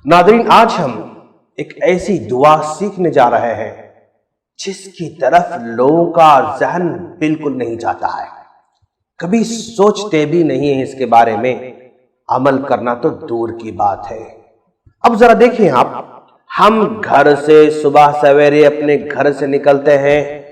नाज़रीन, आज हम एक ऐसी दुआ सीखने जा रहे हैं जिसकी तरफ लोगों का ज़हन बिल्कुल नहीं जाता है, कभी सोचते भी नहीं है इसके बारे में, अमल करना तो दूर की बात है। अब जरा देखिए आप, हम घर से सुबह सवेरे अपने घर से निकलते हैं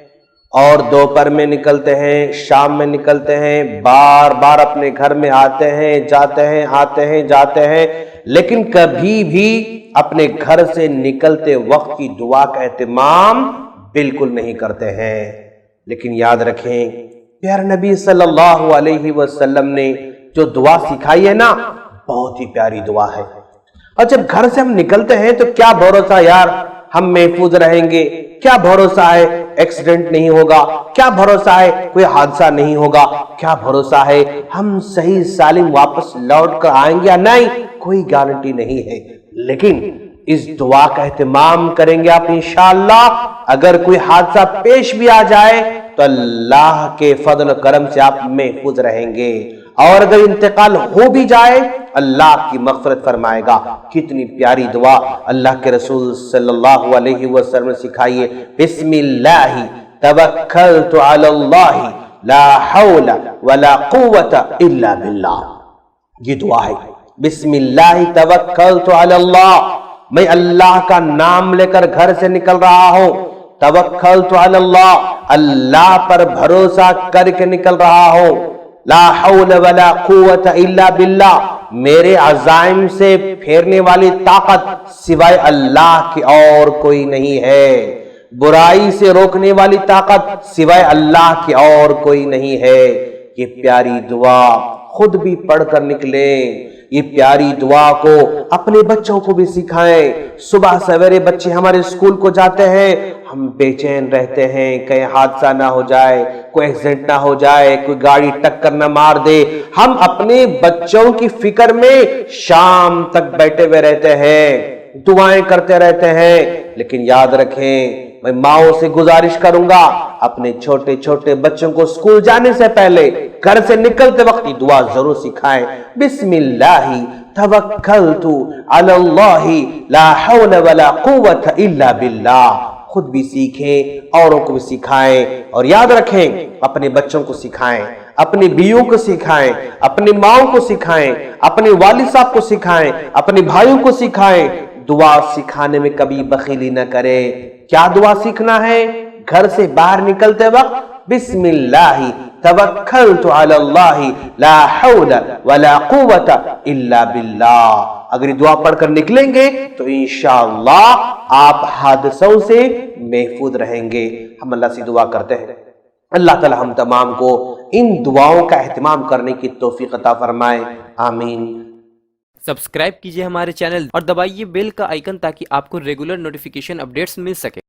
और दोपहर में निकलते हैं, शाम में निकलते हैं, बार बार अपने घर में आते हैं, जाते हैं, आते हैं, जाते हैं, लेकिन कभी भी अपने घर से निकलते वक्त की दुआ का एहतमाम बिल्कुल नहीं करते हैं। लेकिन याद रखें, प्यारे नबी सल्लल्लाहु अलैहि वसल्लम ने जो दुआ सिखाई है ना, बहुत ही प्यारी दुआ है। और जब घर से हम निकलते हैं तो क्या भरोसा यार हम महफूज रहेंगे, क्या भरोसा है एक्सीडेंट नहीं होगा, क्या भरोसा है कोई हादसा नहीं होगा, क्या भरोसा है हम सही सालिम वापस लौट कर आएंगे या नहीं, कोई गारंटी नहीं है। लेकिन इस दुआ का एहतमाम करेंगे आप इंशाअल्लाह, अगर कोई हादसा पेश भी आ जाए तो अल्लाह के फजल करम से आप महफूज रहेंगे, और अगर इंतकाल हो भी जाए अल्लाह की मग़फ़िरत फरमाएगा। कितनी प्यारी दुआ अल्लाह के रसूल सल्लल्लाहु अलैहि वसल्लम ने सिखाई है। बिस्मिल्लाहि तवक्कलतु अलल्लाहि ला हौला वला कुव्वता इल्ला बिल्लाह, ये दुआ है। बिस्मिल्लाहि तवक्कलतु अलल्लाह, मैं अल्लाह का नाम लेकर घर से निकल रहा हूं। तवक्कलतु अलल्लाह, अल्लाह पर भरोसा करके निकल रहा हूं। ला हौल वला कुव्वता इल्ला बिल्लाह, मेरे अज़ाइम से फेरने वाली ताकत सिवाय अल्लाह की और कोई नहीं है, बुराई से रोकने वाली ताकत सिवाय अल्लाह की और कोई नहीं है। ये प्यारी दुआ खुद भी पढ़कर निकलें, ये प्यारी दुआ को अपने बच्चों को भी सिखाएं। सुबह सवेरे बच्चे हमारे स्कूल को जाते हैं, हम बेचैन रहते हैं, कहीं हादसा ना हो जाए, कोई एक्सीडेंट ना हो जाए, कोई गाड़ी टक्कर ना मार दे। हम अपने बच्चों की फिक्र में शाम तक बैठे हुए रहते हैं, दुआएं करते रहते हैं। लेकिन याद रखें, मैं माओ से गुजारिश करूंगा, अपने छोटे छोटे बच्चों को स्कूल जाने से पहले, घर से निकलते वक्त दुआ जरूर सिखाएं। बिस्मिल्लाहि तवक्कलतु अलल्लाहि ला हौला वला कुव्वता इल्ला बिल्लाह। खुद भी सीखें, औरों को भी सिखाएं, और याद रखें अपने बच्चों को सिखाएं, अपनी बीवियों को सिखाएं, अपनी माओ को सिखाएं, अपने वालिद साहब को सिखाएं, अपने भाइयों को सिखाएं। दुआ सिखाने में कभी बखीली न करें। क्या दुआ सीखना है? घर से बाहर निकलते वक्त बिस्मिल्लाहि तवक्कलतु अलल्लाहि ला हौला वला कुव्वता इल्ला बिल्लाह। अगर दुआ पढ़कर निकलेंगे तो इंशाअल्लाह आप हादसों से महफूज रहेंगे। हम अल्लाह से दुआ करते हैं, अल्लाह ताला हम तमाम को इन दुआओं का एहतमाम करने की तौफीक अता फरमाए, आमीन। सब्सक्राइब कीजिए हमारे चैनल और दबाइए बेल का आइकन ताकि आपको रेगुलर नोटिफिकेशन अपडेट्स मिल सके।